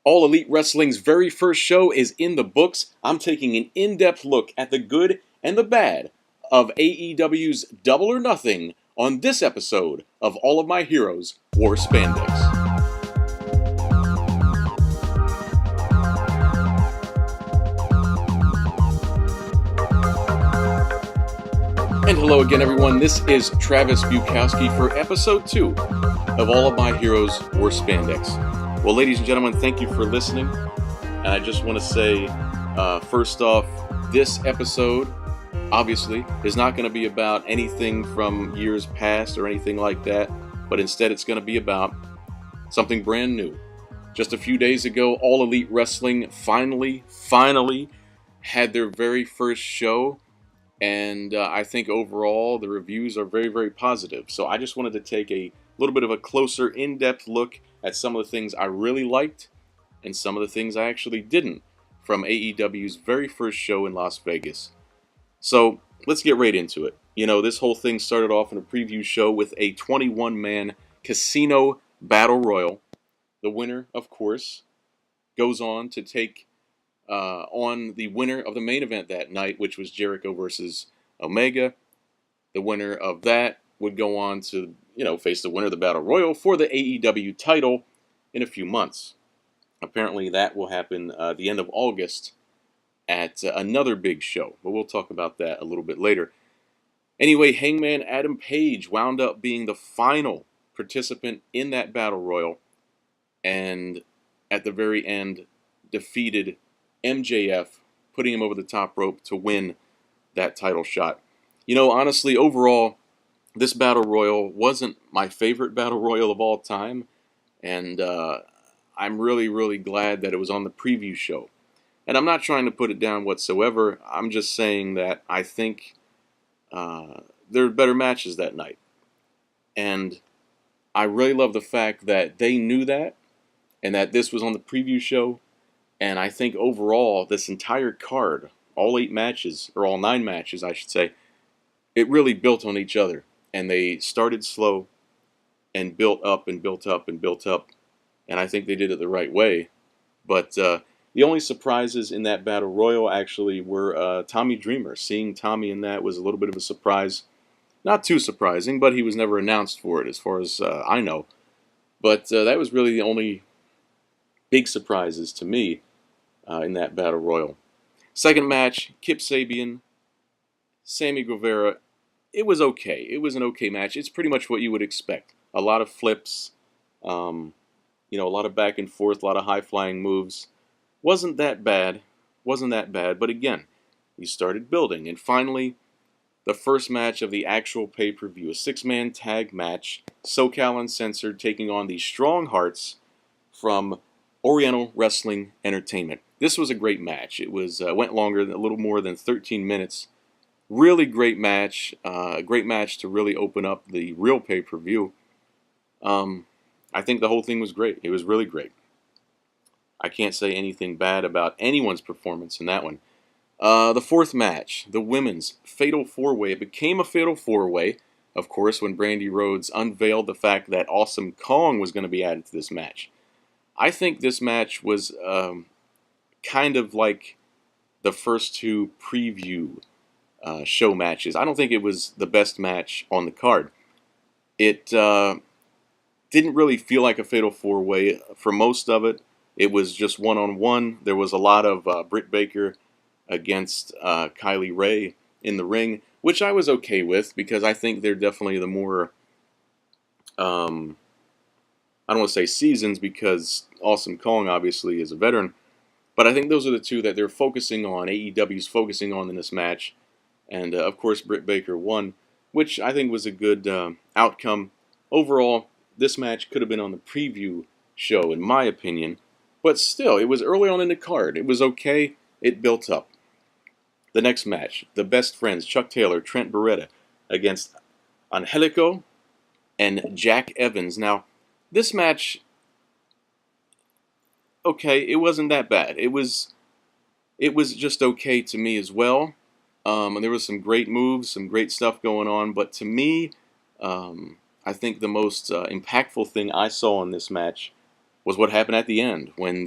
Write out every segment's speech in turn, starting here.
All Elite Wrestling's very first show is in the books. I'm taking an in-depth look at the good and the bad of AEW's Double or Nothing on this episode of All of My Heroes Wore Spandex. And hello again, everyone. This is Travis Bukowski for episode 2 of All of My Heroes Wore Spandex. Well, ladies and gentlemen, thank you for listening. And I just want to say, first off, this episode, obviously, is not going to be about anything from years past or anything like that, but instead it's going to be about something brand new. Just a few days ago, All Elite Wrestling finally had their very first show. And I think overall the reviews are very, very positive. So I just wanted to take a little bit of a closer, in-depth look at some of the things I really liked and some of the things I actually didn't from AEW's very first show in Las Vegas. So let's get right into it. You know, this whole thing started off in a preview show with a 21-man casino battle royal. The winner, of course, goes on to take on the winner of the main event that night, which was Jericho versus Omega. The winner of that would go on to, face the winner of the Battle Royal for the AEW title in a few months. Apparently that will happen at the end of August at another big show, but we'll talk about that a little bit later. Anyway, Hangman Adam Page wound up being the final participant in that Battle Royal, and at the very end defeated MJF, putting him over the top rope to win that title shot. Honestly, overall, this Battle Royal wasn't my favorite Battle Royal of all time, and I'm really, really glad that it was on the preview show. And I'm not trying to put it down whatsoever. I'm just saying that I think there were better matches that night. And I really love the fact that they knew that, and that this was on the preview show. And I think overall, this entire card, all 8 matches, or all 9 matches, I should say, it really built on each other. And they started slow and built up and built up and built up. And I think they did it the right way. But the only surprises in that Battle Royal actually were Tommy Dreamer. Seeing Tommy in that was a little bit of a surprise. Not too surprising, but he was never announced for it as far as I know. But that was really the only big surprises to me in that Battle Royal. Second match, Kip Sabian, Sammy Guevara. It was okay. It was an okay match. It's pretty much what you would expect. A lot of flips, a lot of back and forth, a lot of high-flying moves. Wasn't that bad. But again, he started building. And finally, the first match of the actual pay-per-view, a 6-man tag match. SoCal Uncensored taking on the Strong Hearts from Oriental Wrestling Entertainment. This was a great match. It went longer, a little more than 13 minutes. Really great match. A great match to really open up the real pay-per-view. I think the whole thing was great. It was really great. I can't say anything bad about anyone's performance in that one. The fourth match, the women's Fatal 4-Way. It became a Fatal 4-Way, of course, when Brandy Rhodes unveiled the fact that Awesome Kong was going to be added to this match. I think this match was kind of like the first 2 preview show matches. I don't think it was the best match on the card. It didn't really feel like a Fatal 4-Way for most of it. It was just one-on-one. There was a lot of Britt Baker against Kylie Ray in the ring, which I was okay with because I think they're definitely the more I don't want to say seasons because Awesome Kong obviously is a veteran, but I think those are the 2 that they're focusing on, AEW's focusing on in this match. And of course Britt Baker won, which I think was a good outcome. Overall, this match could have been on the preview show in my opinion, but still, it was early on in the card. It was okay, it built up. The next match, the Best Friends, Chuck Taylor, Trent Beretta against Angelico and Jack Evans. Now, this match, okay, it wasn't that bad. It was just okay to me as well. And there was some great moves, some great stuff going on. But to me, I think the most impactful thing I saw in this match was what happened at the end when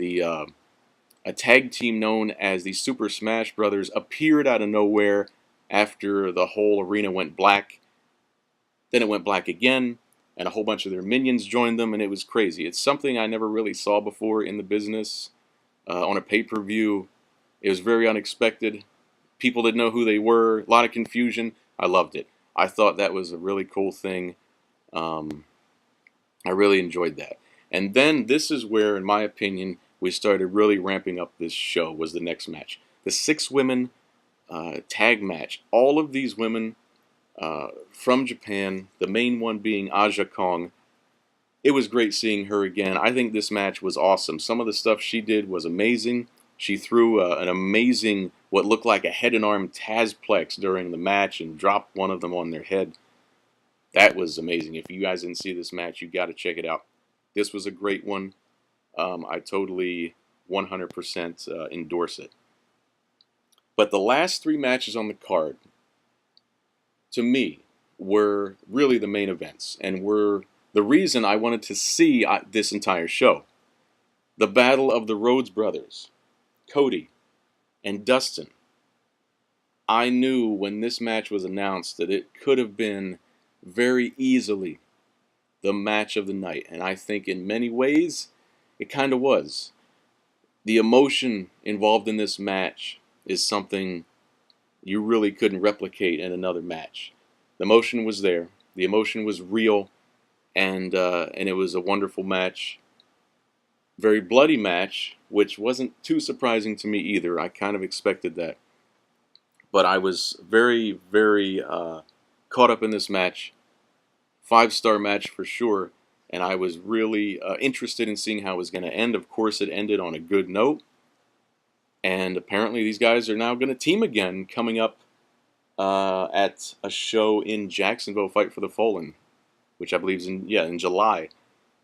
a tag team known as the Super Smash Brothers appeared out of nowhere after the whole arena went black. Then it went black again, and a whole bunch of their minions joined them, and it was crazy. It's something I never really saw before in the business on a pay-per-view. It was very unexpected. People didn't know who they were. A lot of confusion. I loved it. I thought that was a really cool thing. I really enjoyed that. And then this is where, in my opinion, we started really ramping up this show, was the next match. The 6 women tag match. All of these women from Japan, the main one being Aja Kong. It was great seeing her again. I think this match was awesome. Some of the stuff she did was amazing. She threw an amazing, what looked like a head and arm Tazplex during the match and dropped one of them on their head. That was amazing. If you guys didn't see this match, you got to check it out. This was a great one. I totally 100% endorse it. But the last 3 matches on the card, to me, were really the main events and were the reason I wanted to see this entire show. The Battle of the Rhodes Brothers, Cody and Dustin. I knew when this match was announced that it could have been very easily the match of the night. And I think in many ways, it kind of was. The emotion involved in this match is something you really couldn't replicate in another match. The emotion was there. The emotion was real. And it was a wonderful match. Very bloody match, which wasn't too surprising to me either. I kind of expected that. But I was very, very caught up in this match. 5-star match for sure. And I was really interested in seeing how it was going to end. Of course, it ended on a good note. And apparently these guys are now going to team again coming up at a show in Jacksonville, Fight for the Fallen, which I believe is in July.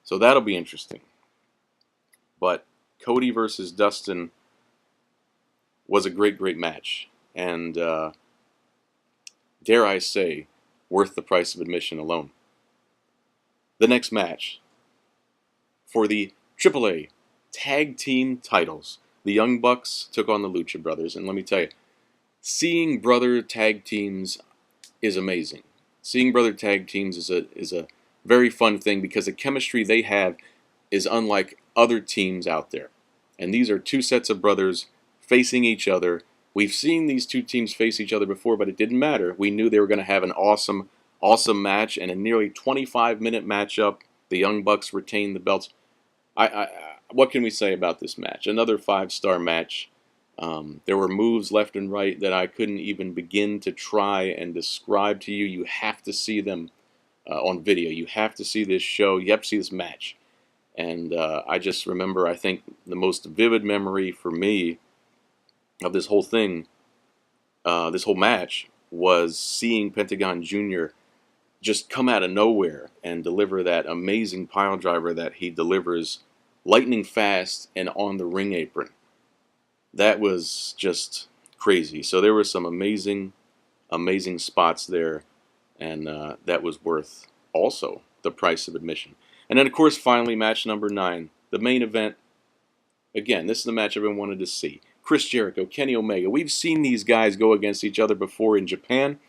So that'll be interesting. But Cody versus Dustin was a great, great match. And dare I say, worth the price of admission alone. The next match for the AAA Tag Team titles. The Young Bucks took on the Lucha Brothers. And let me tell you, seeing brother tag teams is amazing. Seeing brother tag teams is a very fun thing because the chemistry they have is unlike other teams out there. And these are 2 sets of brothers facing each other. We've seen these 2 teams face each other before, but it didn't matter. We knew they were going to have an awesome, awesome match and a nearly 25-minute matchup. The Young Bucks retained the belts. What can we say about this match? Another 5-star match. There were moves left and right that I couldn't even begin to try and describe to you. You have to see them on video. You have to see this show. You have to see this match. And I just remember, I think, the most vivid memory for me of this whole thing, this whole match, was seeing Pentagon Jr. just come out of nowhere and deliver that amazing pile driver that he delivers lightning fast and on the ring apron. That was just crazy. So there were some amazing, amazing spots there, and that was worth also the price of admission. And then, of course, finally, match number 9, the main event. Again, this is the match everyone wanted to see. Chris Jericho, Kenny Omega. We've seen these guys go against each other before in Japan.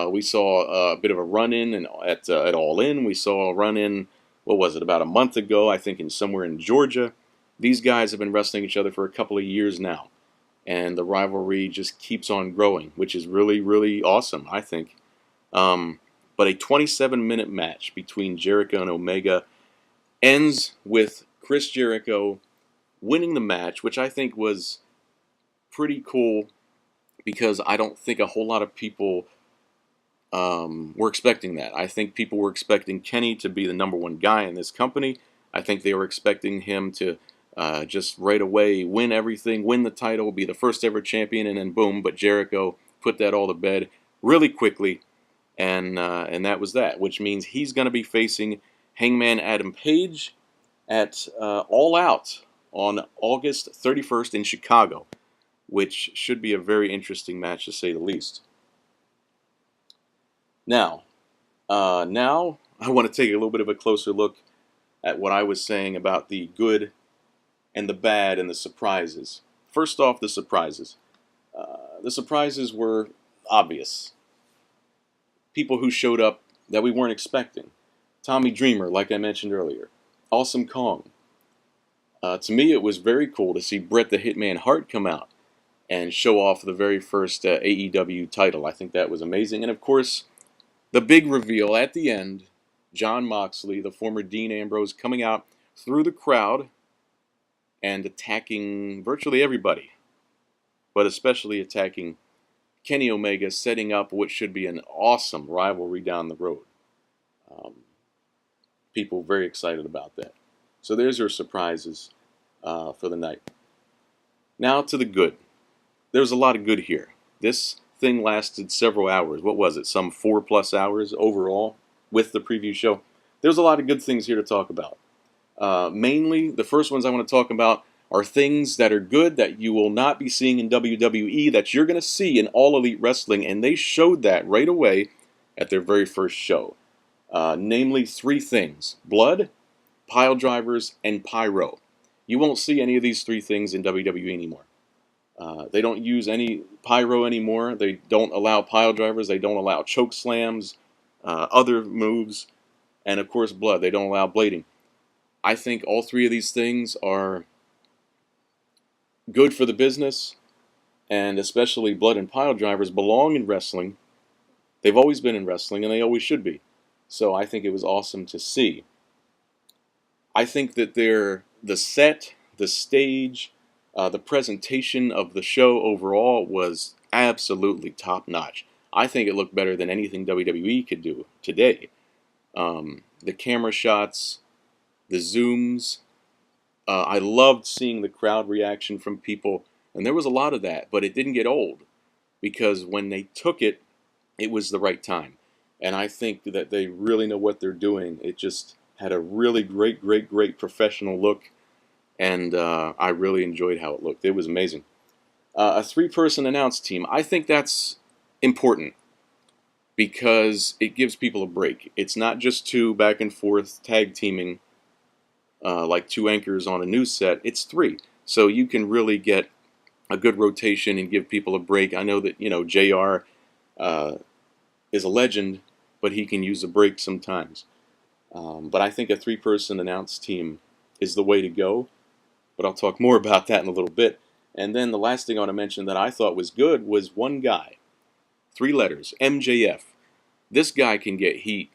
We saw a bit of a run-in at All In. We saw a run-in, what was it, about a month ago, I think, somewhere in Georgia. These guys have been wrestling each other for a couple of years now. And the rivalry just keeps on growing, which is really, really awesome, I think. But a 27-minute match between Jericho and Omega ends with Chris Jericho winning the match, which I think was pretty cool because I don't think a whole lot of people were expecting that. I think people were expecting Kenny to be the #1 guy in this company. I think they were expecting him to just right away win everything, win the title, be the first ever champion, and then boom. But Jericho put that all to bed really quickly, and that was that. Which means he's going to be facing Hangman Adam Page at All Out on August 31st in Chicago, which should be a very interesting match to say the least. Now I want to take a little bit of a closer look at what I was saying about the good and the bad and the surprises. First off, the surprises. The surprises were obvious. People who showed up that we weren't expecting. Tommy Dreamer, like I mentioned earlier. Awesome Kong. To me, it was very cool to see Bret the Hitman Hart come out and show off the very first AEW title. I think that was amazing. And of course, the big reveal at the end, Jon Moxley, the former Dean Ambrose, coming out through the crowd and attacking virtually everybody, but especially attacking Kenny Omega, setting up what should be an awesome rivalry down the road. People very excited about that. So there's your surprises for the night. Now to the good. There's a lot of good here. This thing lasted several hours. What was it? Some 4+ hours overall with the preview show. There's a lot of good things here to talk about. Mainly, the first ones I want to talk about are things that are good that you will not be seeing in WWE that you're going to see in All Elite Wrestling, and they showed that right away at their very first show. Namely, 3 things: blood, pile drivers, and pyro. You won't see any of these 3 things in WWE anymore. They don't use any pyro anymore. They don't allow pile drivers. They don't allow choke slams, other moves, and of course blood. They don't allow blading. I think all 3 of these things are good for the business, and especially blood and pile drivers belong in wrestling. They've always been in wrestling, and they always should be. So I think it was awesome to see. I think that the set, the stage, the presentation of the show overall was absolutely top-notch. I think it looked better than anything WWE could do today. The camera shots, the zooms. I loved seeing the crowd reaction from people, and there was a lot of that, but it didn't get old, because when they took it, it was the right time. And I think that they really know what they're doing. It just had a really great professional look, and I really enjoyed how it looked. It was amazing. A 3-person announce team. I think that's important because it gives people a break. It's not just 2 back and forth tag teaming like 2 anchors on a news set. It's 3. So you can really get a good rotation and give people a break. I know that, JR is a legend, but he can use a break sometimes. But I think a 3-person announce team is the way to go. But I'll talk more about that in a little bit. And then the last thing I want to mention that I thought was good was one guy. 3 letters, MJF. This guy can get heat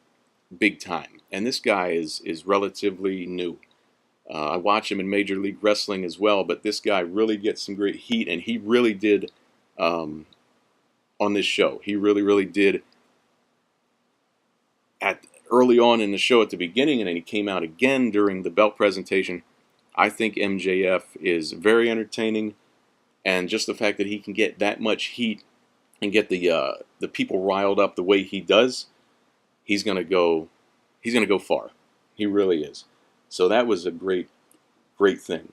big time. And this guy is relatively new. I watch him in Major League Wrestling as well, but this guy really gets some great heat, and he really did on this show. He really did early on in the show at the beginning, and then he came out again during the belt presentation. I think MJF is very entertaining, and just the fact that he can get that much heat and get the people riled up the way he does, he's gonna go far. He really is. So that was a great thing.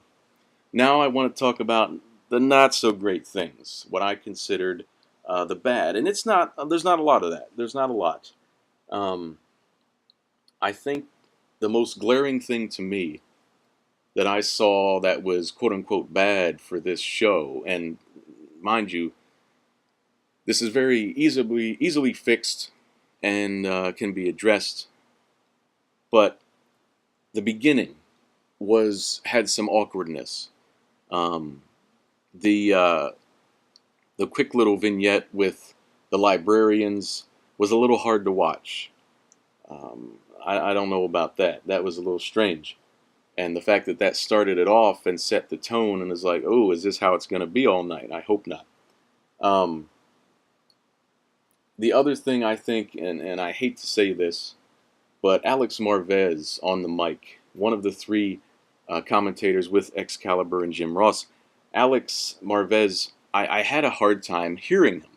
Now I want to talk about the not so great things, what I considered the bad, and there's not a lot of that. There's not a lot. I think the most glaring thing to me that I saw that was quote-unquote bad for this show, and mind you, this is very easily fixed and can be addressed, but the beginning had some awkwardness. The quick little vignette with the librarians was a little hard to watch. I don't know about that. That was a little strange. And the fact that started it off and set the tone and is like, oh, is this how it's going to be all night? I hope not. The other thing I think, and I hate to say this, but Alex Marvez on the mic, one of the 3 commentators with Excalibur and Jim Ross, Alex Marvez, I had a hard time hearing him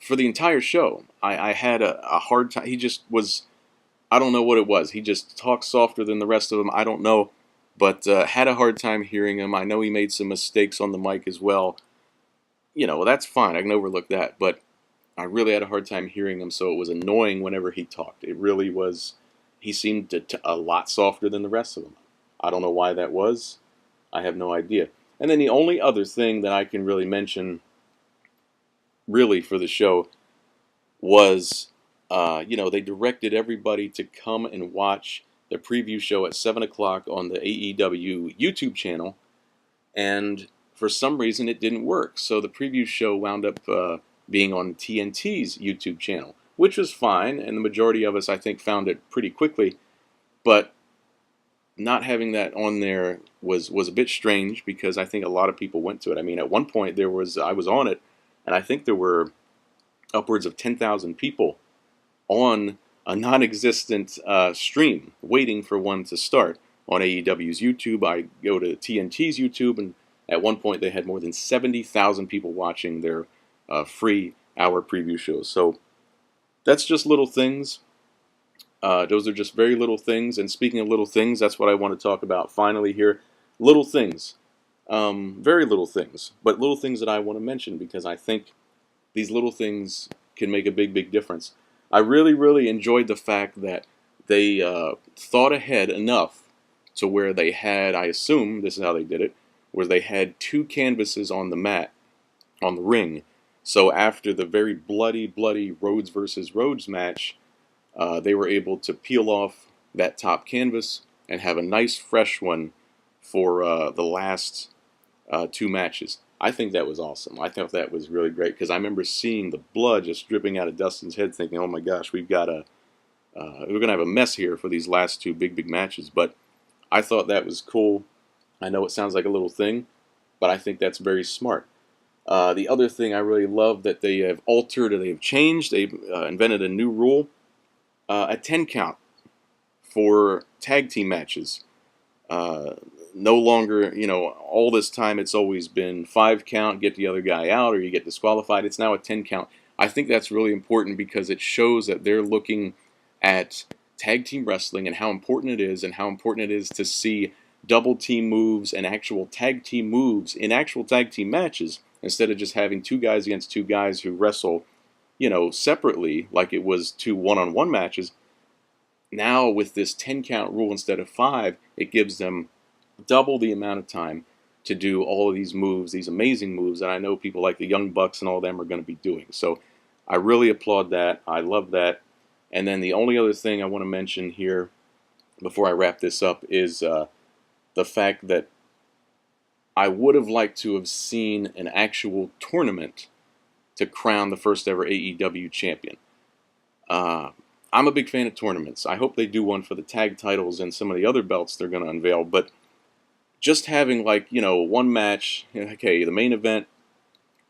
for the entire show. I had a hard time. He just was, I don't know what it was. He just talked softer than the rest of them. I don't know, but had a hard time hearing him. I know he made some mistakes on the mic as well. That's fine. I can overlook that, but I really had a hard time hearing him, so it was annoying whenever he talked. It really was. he seemed a lot softer than the rest of them. I don't know why that was. I have no idea. And then the only other thing that I can really mention, really, for the show was, they directed everybody to come and watch the preview show at 7 o'clock on the AEW YouTube channel. And for some reason, it didn't work. So the preview show wound up being on TNT's YouTube channel, which was fine. And the majority of us, I think, found it pretty quickly. But not having that on there was a bit strange, because I think a lot of people went to it. I mean, at one point I was on it, and I think there were upwards of 10,000 people on a non-existent stream waiting for one to start on AEW's YouTube. I go to TNT's YouTube, and at one point they had more than 70,000 people watching their free hour preview shows. So that's just little things. Those are just very little things. And speaking of little things, that's what I want to talk about finally here. Little things. Very little things. But little things that I want to mention, because I think these little things can make a big, big difference. I really, really enjoyed the fact that they thought ahead enough to where they had, I assume this is how they did it, where they had 2 canvases on the mat, on the ring. So after the very bloody Rhodes versus Rhodes match, they were able to peel off that top canvas and have a nice fresh one for the last 2 matches. I think that was awesome. I thought that was really great, because I remember seeing the blood just dripping out of Dustin's head, thinking, "Oh my gosh, we're gonna have a mess here for these last 2 big matches." But I thought that was cool. I know it sounds like a little thing, but I think that's very smart. The other thing I really love that they have altered, or they have changed, they've invented a new rule, a 10 count for tag team matches. No longer, all this time it's always been 5 count, get the other guy out, or you get disqualified. It's now a 10 count. I think that's really important, because it shows that they're looking at tag team wrestling and how important it is, and how important it is to see double team moves and actual tag team moves in actual tag team matches, instead of just having 2 guys against 2 guys who wrestle, separately, like it was 2 one-on-one matches. Now with this 10 count rule instead of 5, it gives them double the amount of time to do all of these moves, these amazing moves that I know people like the Young Bucks and all of them are going to be doing. So I really applaud that. I love that. And then the only other thing I want to mention here before I wrap this up is the fact that I would have liked to have seen an actual tournament to crown the first ever AEW champion. I'm a big fan of tournaments. I hope they do one for the tag titles and some of the other belts they're going to unveil, but just having, one match, okay, the main event,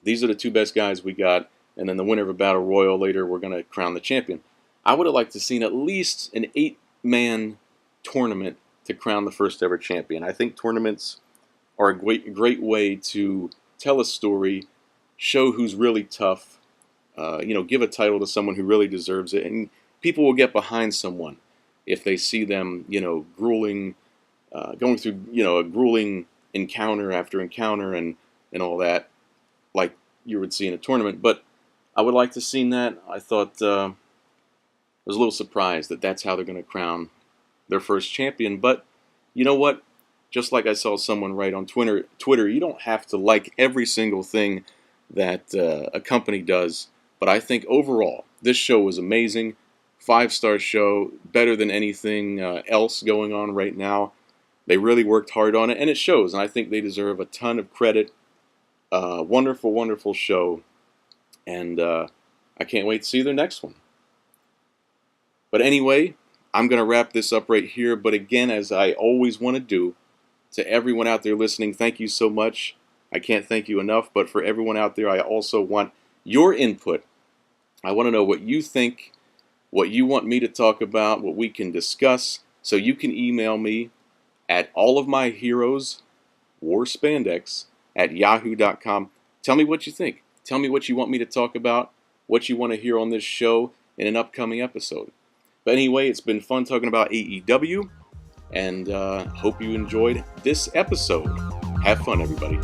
these are the 2 best guys we got, and then the winner of a battle royal later, we're going to crown the champion. I would have liked to seen at least an 8-man tournament to crown the first ever champion. I think tournaments are a great way to tell a story, show who's really tough, give a title to someone who really deserves it, and people will get behind someone if they see them, grueling, going through, a grueling encounter after encounter and all that, like you would see in a tournament. But I would like to have seen that. I thought, I was a little surprised that that's how they're going to crown their first champion. But you know what? Just like I saw someone write on Twitter, you don't have to like every single thing that a company does. But I think overall, this show was amazing. 5-star show, better than anything else going on right now. They really worked hard on it, and it shows. And I think they deserve a ton of credit. Wonderful, wonderful show. And I can't wait to see their next one. But anyway, I'm going to wrap this up right here. But again, as I always want to do, to everyone out there listening, thank you so much. I can't thank you enough. But for everyone out there, I also want your input. I want to know what you think, what you want me to talk about, what we can discuss. So you can email me at allofmyheroeswarspandex@yahoo.com. Tell me what you think. Tell me what you want me to talk about, what you want to hear on this show in an upcoming episode. But anyway, it's been fun talking about AEW, and hope you enjoyed this episode. Have fun, everybody.